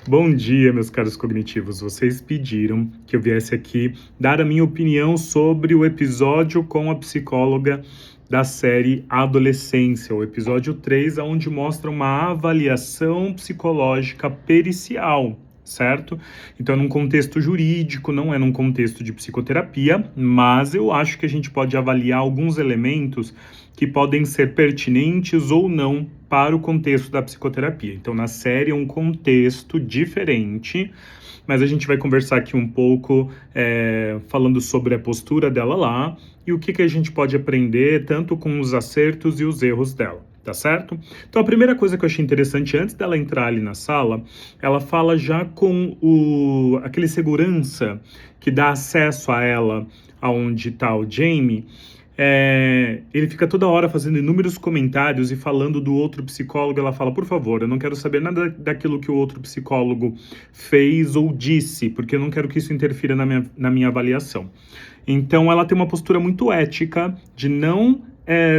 Bom dia, meus caros cognitivos. Vocês pediram que eu viesse aqui dar a minha opinião sobre o episódio com a psicóloga da série Adolescência, o episódio 3, onde mostra uma avaliação psicológica pericial, certo? Então, é num contexto jurídico, não é num contexto de psicoterapia, mas eu acho que a gente pode avaliar alguns elementos que podem ser pertinentes ou não para o contexto da psicoterapia. Então, na série é um contexto diferente, mas a gente vai conversar aqui um pouco falando sobre a postura dela lá e o que a gente pode aprender tanto com os acertos e os erros dela. Tá certo? Então, a primeira coisa que eu achei interessante, antes dela entrar ali na sala, ela fala já com aquele segurança que dá acesso a ela, aonde tá o Jamie. Ele fica toda hora fazendo inúmeros comentários e falando do outro psicólogo. Ela fala, por favor, eu não quero saber nada daquilo que o outro psicólogo fez ou disse, porque eu não quero que isso interfira na minha avaliação. Então, ela tem uma postura muito ética de não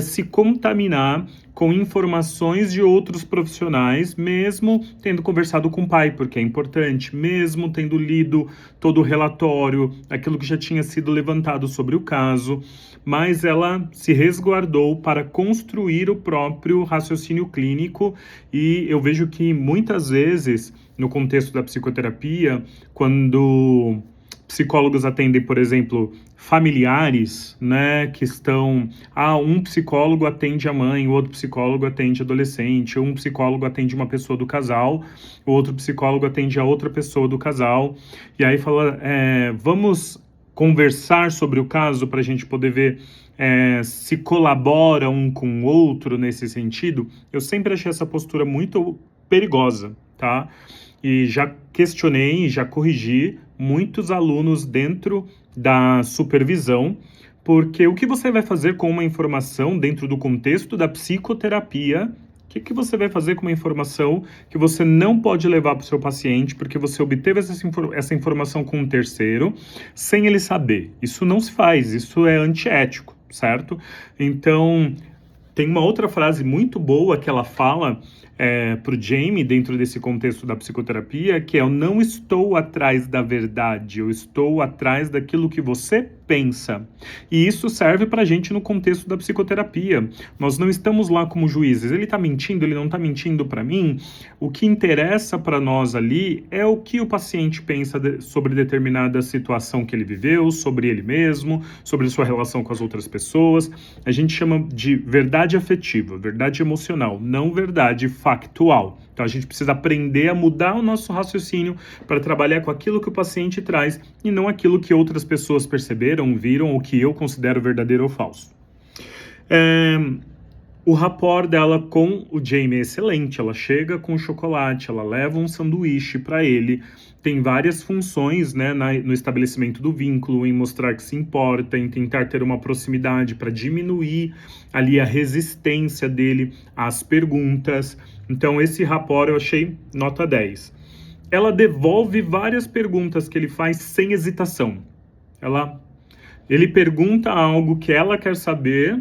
se contaminar com informações de outros profissionais, mesmo tendo conversado com o pai, porque é importante, mesmo tendo lido todo o relatório, aquilo que já tinha sido levantado sobre o caso, mas ela se resguardou para construir o próprio raciocínio clínico. E eu vejo que muitas vezes, no contexto da psicoterapia, quando psicólogos atendem, por exemplo, familiares, né, que estão... um psicólogo atende a mãe, o outro psicólogo atende adolescente, um psicólogo atende uma pessoa do casal, o outro psicólogo atende a outra pessoa do casal, e aí fala, vamos conversar sobre o caso para a gente poder ver se colabora um com o outro nesse sentido. Eu sempre achei essa postura muito perigosa, tá? E já questionei, já corrigi muitos alunos dentro da supervisão, porque o que você vai fazer com uma informação dentro do contexto da psicoterapia? O que você vai fazer com uma informação que você não pode levar para o seu paciente porque você obteve essa informação com um terceiro sem ele saber? Isso não se faz, isso é antiético, certo? Então, tem uma outra frase muito boa que ela fala para o Jamie dentro desse contexto da psicoterapia, que é: eu não estou atrás da verdade, eu estou atrás daquilo que você pensa. E isso serve para a gente no contexto da psicoterapia. Nós não estamos lá como juízes. Ele está mentindo, ele não está mentindo para mim. O que interessa para nós ali é o que o paciente pensa sobre determinada situação que ele viveu, sobre ele mesmo, sobre sua relação com as outras pessoas. A gente chama de verdade afetiva, verdade emocional, não verdade factual. Então a gente precisa aprender a mudar o nosso raciocínio para trabalhar com aquilo que o paciente traz e não aquilo que outras pessoas perceberam, viram ou que eu considero verdadeiro ou falso. O rapport dela com o Jamie é excelente. Ela chega com chocolate, ela leva um sanduíche para ele. Tem várias funções, né, no estabelecimento do vínculo, em mostrar que se importa, em tentar ter uma proximidade para diminuir ali a resistência dele às perguntas. Então, esse rapport eu achei nota 10. Ela devolve várias perguntas que ele faz sem hesitação. Ele pergunta algo que ela quer saber,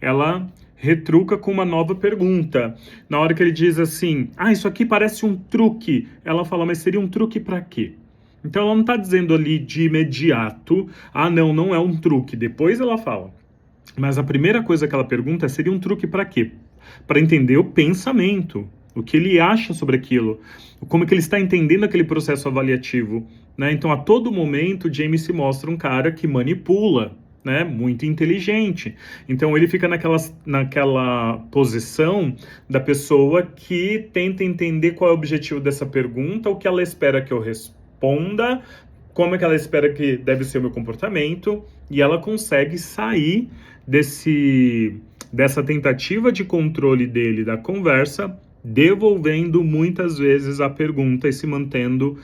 ela retruca com uma nova pergunta. Na hora que ele diz assim, isso aqui parece um truque, ela fala, mas seria um truque para quê? Então ela não está dizendo ali de imediato, não é um truque. Depois ela fala. Mas a primeira coisa que ela pergunta seria um truque para quê? Para entender o pensamento, o que ele acha sobre aquilo, como é que ele está entendendo aquele processo avaliativo, né? Então, a todo momento, Jamie se mostra um cara que manipula, né? Muito inteligente. Então, ele fica naquela posição da pessoa que tenta entender qual é o objetivo dessa pergunta, o que ela espera que eu responda, como é que ela espera que deve ser o meu comportamento, e ela consegue sair dessa tentativa de controle dele da conversa, devolvendo muitas vezes a pergunta e se mantendo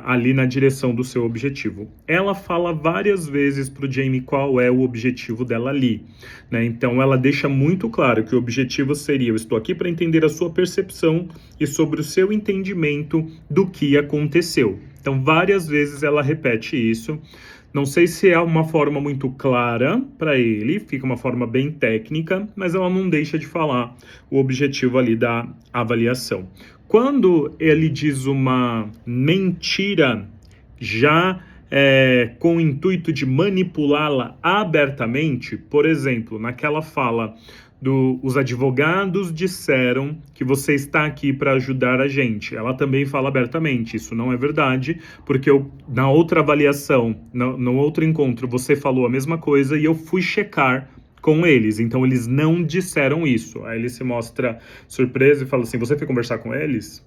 ali na direção do seu objetivo. Ela fala várias vezes para o Jamie qual é o objetivo dela ali, né? Então ela deixa muito claro que o objetivo seria: eu estou aqui para entender a sua percepção e sobre o seu entendimento do que aconteceu. Então várias vezes ela repete isso. Não sei se é uma forma muito clara para ele, fica uma forma bem técnica, mas ela não deixa de falar o objetivo ali da avaliação. Quando ele diz uma mentira, já com o intuito de manipulá-la abertamente, por exemplo, naquela fala os advogados disseram que você está aqui para ajudar a gente. Ela também fala abertamente, isso não é verdade, porque na outra avaliação, no outro encontro, você falou a mesma coisa e eu fui checar com eles, então eles não disseram isso. Aí ele se mostra surpreso e fala assim, você foi conversar com eles?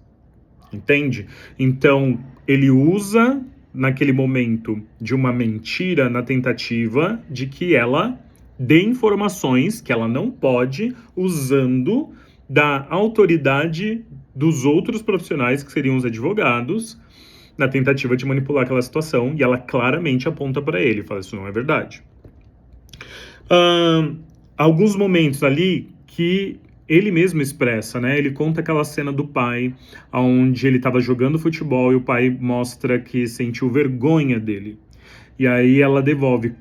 Entende? Então, ele usa naquele momento de uma mentira na tentativa de que ela dê informações que ela não pode, usando da autoridade dos outros profissionais, que seriam os advogados, na tentativa de manipular aquela situação, e ela claramente aponta para ele, fala, isso não é verdade. Alguns momentos ali que ele mesmo expressa, né? Ele conta aquela cena do pai, onde ele estava jogando futebol e o pai mostra que sentiu vergonha dele. E aí ela devolve,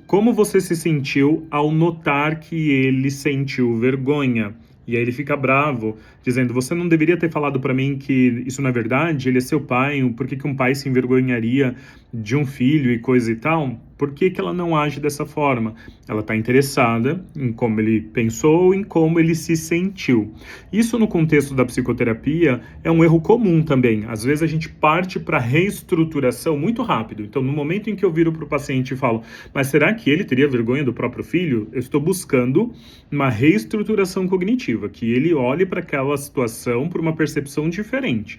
como você se sentiu ao notar que ele sentiu vergonha? E aí ele fica bravo, dizendo, você não deveria ter falado para mim que isso não é verdade? Ele é seu pai, por que um pai se envergonharia de um filho e coisa e tal? Por que ela não age dessa forma? Ela está interessada em como ele pensou, em como ele se sentiu. Isso no contexto da psicoterapia é um erro comum também. Às vezes a gente parte para reestruturação muito rápido. Então no momento em que eu viro para o paciente e falo, mas será que ele teria vergonha do próprio filho? Eu estou buscando uma reestruturação cognitiva, que ele olhe para aquela situação por uma percepção diferente.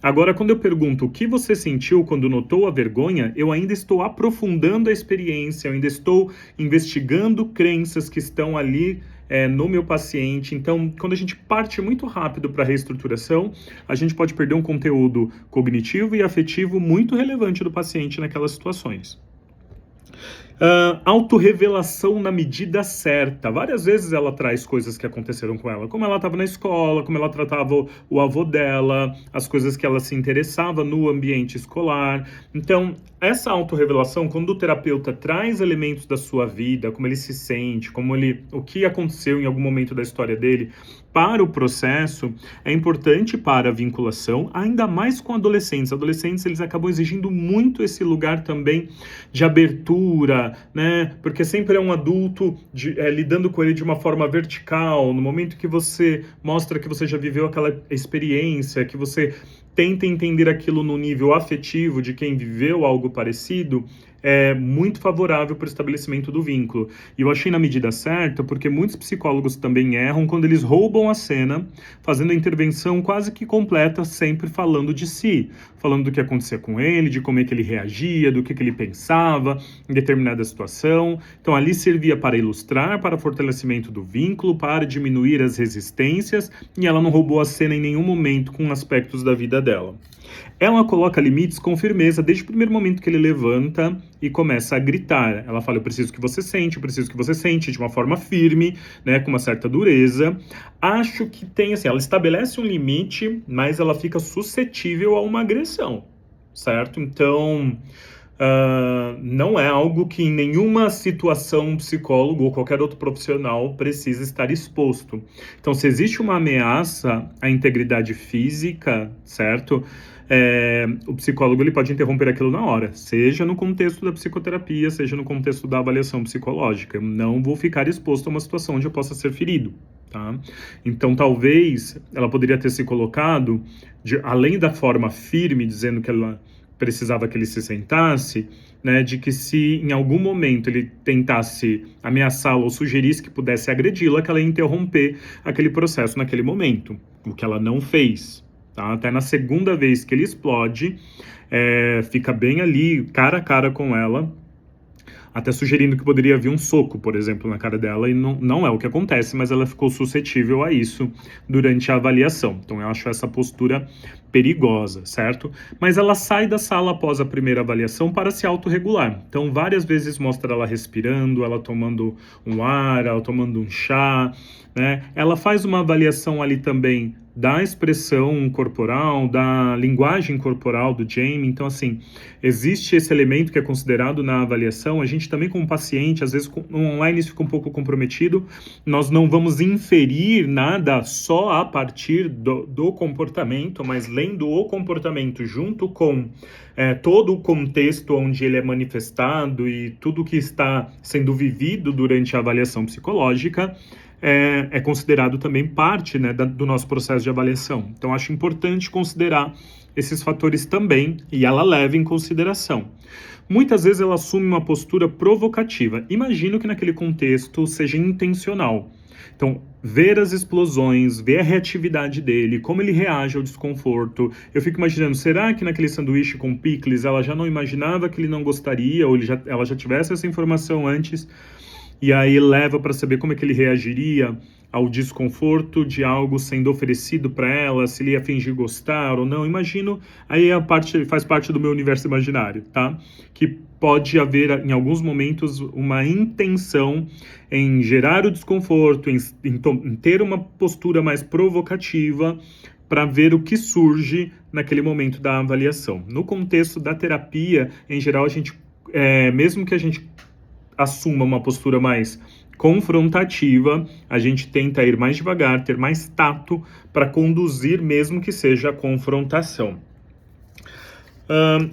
Agora, quando eu pergunto o que você sentiu quando notou a vergonha, eu ainda estou aprofundando a experiência, eu ainda estou investigando crenças que estão ali no meu paciente. Então, quando a gente parte muito rápido para a reestruturação, a gente pode perder um conteúdo cognitivo e afetivo muito relevante do paciente naquelas situações. Autorrevelação na medida certa. Várias vezes ela traz coisas que aconteceram com ela, como ela estava na escola, como ela tratava o avô dela, as coisas que ela se interessava no ambiente escolar. Então, essa autorrevelação, quando o terapeuta traz elementos da sua vida, como ele se sente, o que aconteceu em algum momento da história dele, para o processo, é importante para a vinculação, ainda mais com adolescentes. Adolescentes, eles acabam exigindo muito esse lugar também de abertura, né? Porque sempre é um adulto lidando com ele de uma forma vertical. No momento que você mostra que você já viveu aquela experiência, que você tenta entender aquilo no nível afetivo de quem viveu algo parecido, é muito favorável para o estabelecimento do vínculo. E eu achei na medida certa, porque muitos psicólogos também erram quando eles roubam a cena, fazendo a intervenção quase que completa, sempre falando de si, falando do que acontecia com ele, de como é que ele reagia, do que ele pensava em determinada situação. Então ali servia para ilustrar, para fortalecimento do vínculo, para diminuir as resistências, e ela não roubou a cena em nenhum momento com aspectos da vida dela. Ela coloca limites com firmeza desde o primeiro momento que ele levanta e começa a gritar. Ela fala, eu preciso que você sente, de uma forma firme, né, com uma certa dureza. Acho que tem, assim, ela estabelece um limite, mas ela fica suscetível a uma agressão, certo? Então, não é algo que em nenhuma situação um psicólogo ou qualquer outro profissional precisa estar exposto. Então, se existe uma ameaça à integridade física, certo? O psicólogo ele pode interromper aquilo na hora, seja no contexto da psicoterapia, seja no contexto da avaliação psicológica. Eu não vou ficar exposto a uma situação onde eu possa ser ferido, tá? Então, talvez ela poderia ter se colocado, além da forma firme, dizendo que ela precisava que ele se sentasse, né, de que se em algum momento ele tentasse ameaçá-la ou sugerisse que pudesse agredi-la, que ela ia interromper aquele processo naquele momento, o que ela não fez. Tá? Até na segunda vez que ele explode, fica bem ali, cara a cara com ela, até sugerindo que poderia vir um soco, por exemplo, na cara dela, e não é o que acontece, mas ela ficou suscetível a isso durante a avaliação. Então eu acho essa postura perigosa, certo? Mas ela sai da sala após a primeira avaliação para se autorregular. Então várias vezes mostra ela respirando, ela tomando um ar, ela tomando um chá, né? Ela faz uma avaliação ali também da expressão corporal, da linguagem corporal do Jamie. Então, assim, existe esse elemento que é considerado na avaliação. A gente também, como paciente, às vezes no online isso fica um pouco comprometido. Nós não vamos inferir nada só a partir do comportamento, mas lendo o comportamento junto com todo o contexto onde ele é manifestado e tudo que está sendo vivido durante a avaliação psicológica, é considerado também parte, né, do nosso processo de avaliação. Então, acho importante considerar esses fatores também, e ela leva em consideração. Muitas vezes ela assume uma postura provocativa. Imagino que naquele contexto seja intencional. Então, ver as explosões, ver a reatividade dele, como ele reage ao desconforto. Eu fico imaginando, será que naquele sanduíche com picles ela já não imaginava que ele não gostaria, ou ela já tivesse essa informação antes, e aí leva para saber como é que ele reagiria ao desconforto de algo sendo oferecido para ela, se ele ia fingir gostar ou não. Imagino, aí faz parte do meu universo imaginário, tá? Que pode haver, em alguns momentos, uma intenção em gerar o desconforto, em ter uma postura mais provocativa para ver o que surge naquele momento da avaliação. No contexto da terapia, em geral, a gente, mesmo que a gente assuma uma postura mais confrontativa, a gente tenta ir mais devagar, ter mais tato para conduzir, mesmo que seja a confrontação.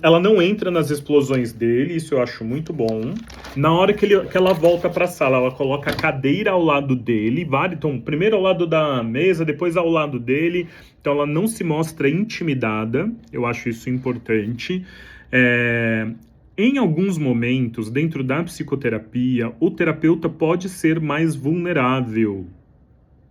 Ela não entra nas explosões dele, isso eu acho muito bom. Na hora que ela volta para a sala, ela coloca a cadeira ao lado dele, então primeiro ao lado da mesa, depois ao lado dele. Então ela não se mostra intimidada, eu acho isso importante. Em alguns momentos, dentro da psicoterapia, o terapeuta pode ser mais vulnerável,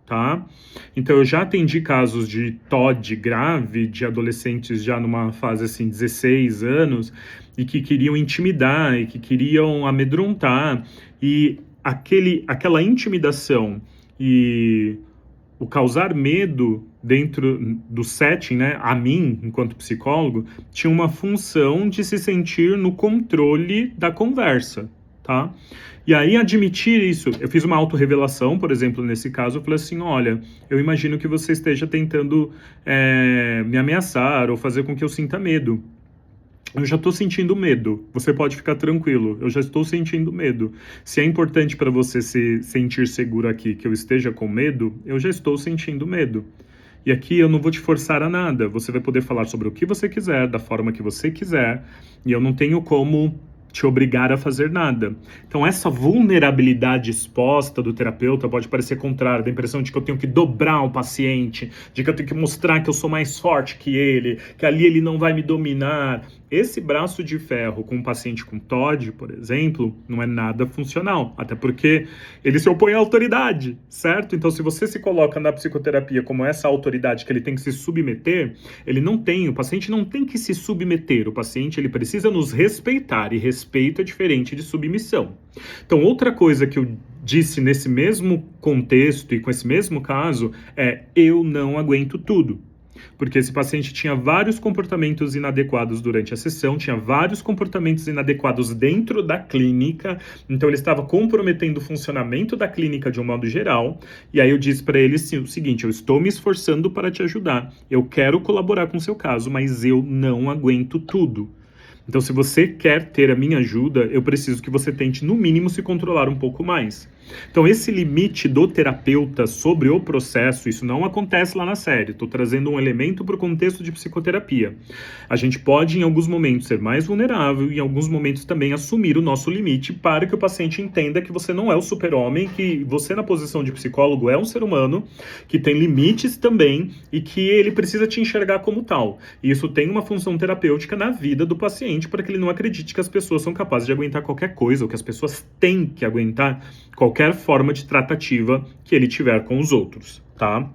tá? Então, eu já atendi casos de TOD grave, de adolescentes já numa fase, assim, 16 anos, e que queriam intimidar, e que queriam amedrontar, e aquela intimidação e o causar medo dentro do setting, né, a mim, enquanto psicólogo, tinha uma função de se sentir no controle da conversa, tá? E aí, admitir isso, eu fiz uma autorrevelação, por exemplo, nesse caso, eu falei assim, olha, eu imagino que você esteja tentando me ameaçar ou fazer com que eu sinta medo. Eu já estou sentindo medo, você pode ficar tranquilo, eu já estou sentindo medo. Se é importante para você se sentir seguro aqui que eu esteja com medo, eu já estou sentindo medo. E aqui eu não vou te forçar a nada, você vai poder falar sobre o que você quiser, da forma que você quiser, e eu não tenho como te obrigar a fazer nada. Então, essa vulnerabilidade exposta do terapeuta pode parecer contrária, da impressão de que eu tenho que dobrar o paciente, de que eu tenho que mostrar que eu sou mais forte que ele, que ali ele não vai me dominar. Esse braço de ferro com um paciente com TOD, por exemplo, não é nada funcional, até porque ele se opõe à autoridade, certo? Então, se você se coloca na psicoterapia como essa autoridade que ele tem que se submeter, o paciente não tem que se submeter, o paciente ele precisa nos respeitar, e respeito é diferente de submissão. Então, outra coisa que eu disse nesse mesmo contexto e com esse mesmo caso é: eu não aguento tudo. Porque esse paciente tinha vários comportamentos inadequados durante a sessão, tinha vários comportamentos inadequados dentro da clínica, então ele estava comprometendo o funcionamento da clínica de um modo geral, e aí eu disse para ele o seguinte: eu estou me esforçando para te ajudar, eu quero colaborar com o seu caso, mas eu não aguento tudo. Então, se você quer ter a minha ajuda, eu preciso que você tente, no mínimo, se controlar um pouco mais. Então, esse limite do terapeuta sobre o processo, isso não acontece lá na série. Estou trazendo um elemento para o contexto de psicoterapia. A gente pode, em alguns momentos, ser mais vulnerável e, em alguns momentos, também assumir o nosso limite para que o paciente entenda que você não é o super-homem, que você, na posição de psicólogo, é um ser humano, que tem limites também e que ele precisa te enxergar como tal. E isso tem uma função terapêutica na vida do paciente, para que ele não acredite que as pessoas são capazes de aguentar qualquer coisa, ou que as pessoas têm que aguentar qualquer forma de tratativa que ele tiver com os outros, tá?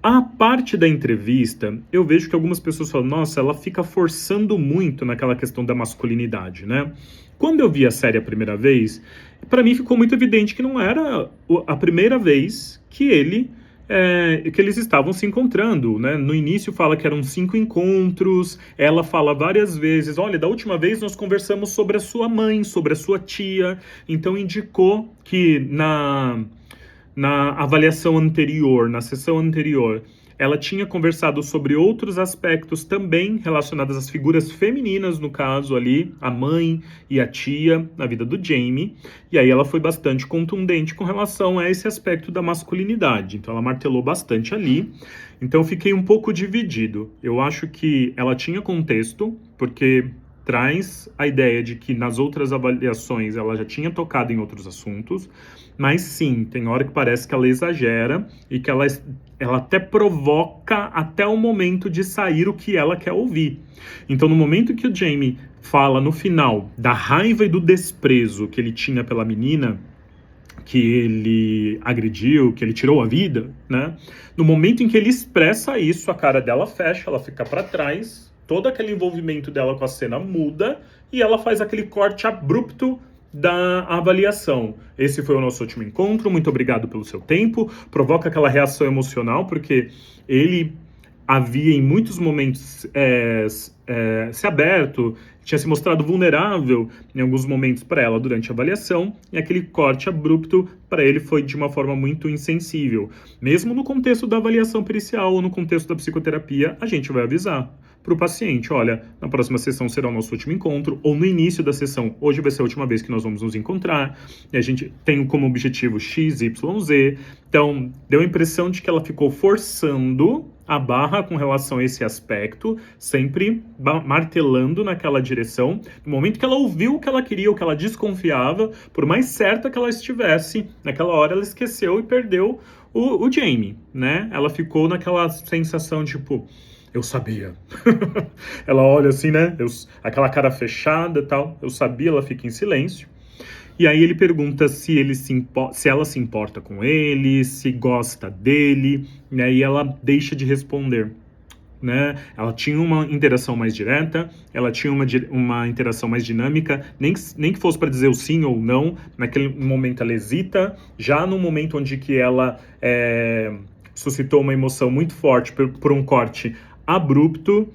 A parte da entrevista, eu vejo que algumas pessoas falam, nossa, ela fica forçando muito naquela questão da masculinidade, né? Quando eu vi a série a primeira vez, para mim ficou muito evidente que não era a primeira vez que eles estavam se encontrando, né? No início fala que eram 5 encontros, ela fala várias vezes, olha, da última vez nós conversamos sobre a sua mãe, sobre a sua tia, então indicou que na avaliação anterior, na sessão anterior, ela tinha conversado sobre outros aspectos também relacionados às figuras femininas, no caso ali, a mãe e a tia na vida do Jamie, e aí ela foi bastante contundente com relação a esse aspecto da masculinidade, então ela martelou bastante ali, então fiquei um pouco dividido. Eu acho que ela tinha contexto, porque traz a ideia de que nas outras avaliações ela já tinha tocado em outros assuntos, mas sim, tem hora que parece que ela exagera e que ela até provoca até o momento de sair o que ela quer ouvir. Então, no momento que o Jamie fala no final da raiva e do desprezo que ele tinha pela menina, que ele agrediu, que ele tirou a vida, né? No momento em que ele expressa isso, a cara dela fecha, ela fica para trás, todo aquele envolvimento dela com a cena muda e ela faz aquele corte abrupto da avaliação. Esse foi o nosso último encontro, muito obrigado pelo seu tempo. Provoca aquela reação emocional, porque ele havia em muitos momentos se aberto, tinha se mostrado vulnerável em alguns momentos para ela durante a avaliação, e aquele corte abrupto para ele foi de uma forma muito insensível. Mesmo no contexto da avaliação pericial ou no contexto da psicoterapia, a gente vai avisar para o paciente, olha, na próxima sessão será o nosso último encontro, ou no início da sessão, hoje vai ser a última vez que nós vamos nos encontrar, e a gente tem como objetivo X, Y, Z. Então, deu a impressão de que ela ficou forçando a barra com relação a esse aspecto, sempre martelando naquela direção. No momento que ela ouviu o que ela queria, o que ela desconfiava, por mais certa que ela estivesse, naquela hora ela esqueceu e perdeu o Jamie, né? Ela ficou naquela sensação, tipo, eu sabia. Ela olha assim, né? Aquela cara fechada e tal. Eu sabia, ela fica em silêncio. E aí ele pergunta se ela se importa com ele, se gosta dele, né? E ela deixa de responder, né? Ela tinha uma interação mais direta, ela tinha uma interação mais dinâmica, nem que fosse para dizer o sim ou não. Naquele momento ela hesita, já no momento onde que ela suscitou uma emoção muito forte por um corte abrupto,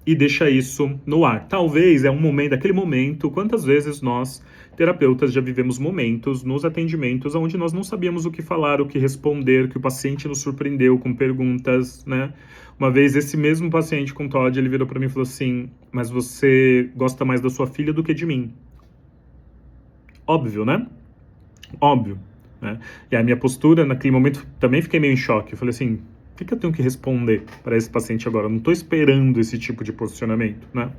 e deixa isso no ar. Talvez aquele momento, quantas vezes nós, terapeutas, já vivemos momentos nos atendimentos onde nós não sabíamos o que falar, o que responder, que o paciente nos surpreendeu com perguntas, né? Uma vez, esse mesmo paciente com TOD, ele virou para mim e falou assim, mas você gosta mais da sua filha do que de mim? Óbvio, né? Óbvio, né? E a minha postura, naquele momento, também fiquei meio em choque. Eu falei assim, o que eu tenho que responder para esse paciente agora? Eu não estou esperando esse tipo de posicionamento, né?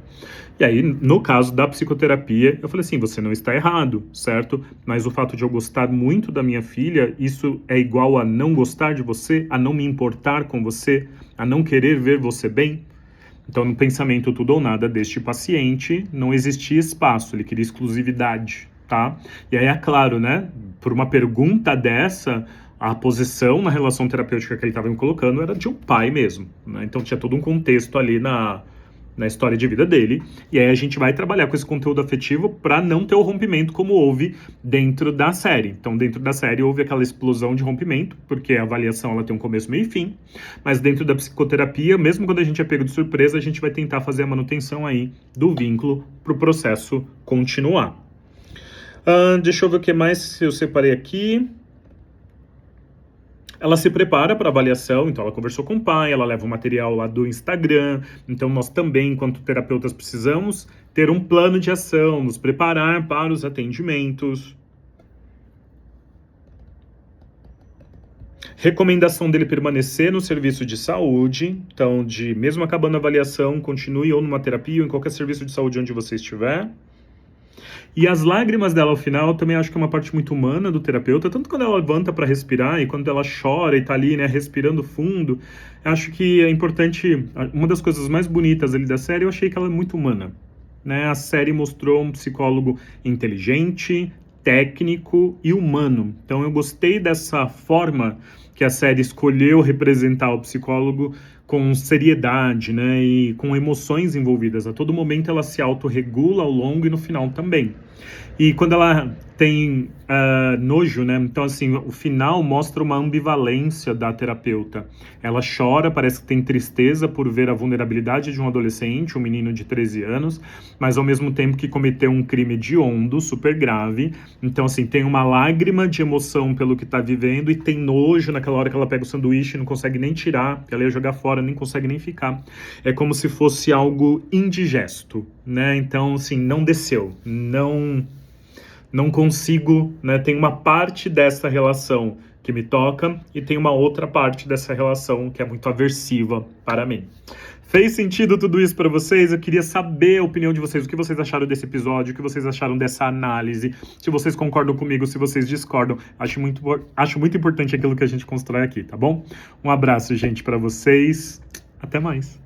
E aí, no caso da psicoterapia, eu falei assim, você não está errado, certo? Mas o fato de eu gostar muito da minha filha, isso é igual a não gostar de você, a não me importar com você, a não querer ver você bem? Então, no pensamento tudo ou nada deste paciente, não existia espaço, ele queria exclusividade, tá? E aí, é claro, né? Por uma pergunta dessa, a posição na relação terapêutica que ele estava me colocando era de um pai mesmo, né? Então tinha todo um contexto ali na história de vida dele, e aí a gente vai trabalhar com esse conteúdo afetivo para não ter o rompimento como houve dentro da série. Então dentro da série houve aquela explosão de rompimento, porque a avaliação ela tem um começo, meio e fim, mas dentro da psicoterapia, mesmo quando a gente é pego de surpresa, a gente vai tentar fazer a manutenção aí do vínculo para o processo continuar. Deixa eu ver o que mais eu separei aqui. Ela se prepara para avaliação, então ela conversou com o pai, ela leva o material lá do Instagram, então nós também, enquanto terapeutas, precisamos ter um plano de ação, nos preparar para os atendimentos. Recomendação dele permanecer no serviço de saúde, então mesmo acabando a avaliação, continue ou numa terapia ou em qualquer serviço de saúde onde você estiver. E as lágrimas dela ao final também acho que é uma parte muito humana do terapeuta, tanto quando ela levanta para respirar e quando ela chora e tá ali, né, respirando fundo. Acho que é importante, uma das coisas mais bonitas ali da série, eu achei que ela é muito humana, né? A série mostrou um psicólogo inteligente, técnico e humano. Então eu gostei dessa forma que a série escolheu representar o psicólogo com seriedade, né, e com emoções envolvidas. A todo momento ela se autorregula ao longo e no final também. E quando ela tem nojo, né? Então, assim, o final mostra uma ambivalência da terapeuta. Ela chora, parece que tem tristeza por ver a vulnerabilidade de um adolescente, um menino de 13 anos, mas ao mesmo tempo que cometeu um crime hediondo, super grave. Então, assim, tem uma lágrima de emoção pelo que tá vivendo e tem nojo naquela hora que ela pega o sanduíche e não consegue nem tirar, ela ia jogar fora, nem consegue nem ficar. É como se fosse algo indigesto, né? Então, assim, não desceu, não consigo, né? Tem uma parte dessa relação que me toca e tem uma outra parte dessa relação que é muito aversiva para mim. Fez sentido tudo isso para vocês? Eu queria saber a opinião de vocês, o que vocês acharam desse episódio, o que vocês acharam dessa análise, se vocês concordam comigo, se vocês discordam. Acho muito importante aquilo que a gente constrói aqui, tá bom? Um abraço, gente, para vocês. Até mais.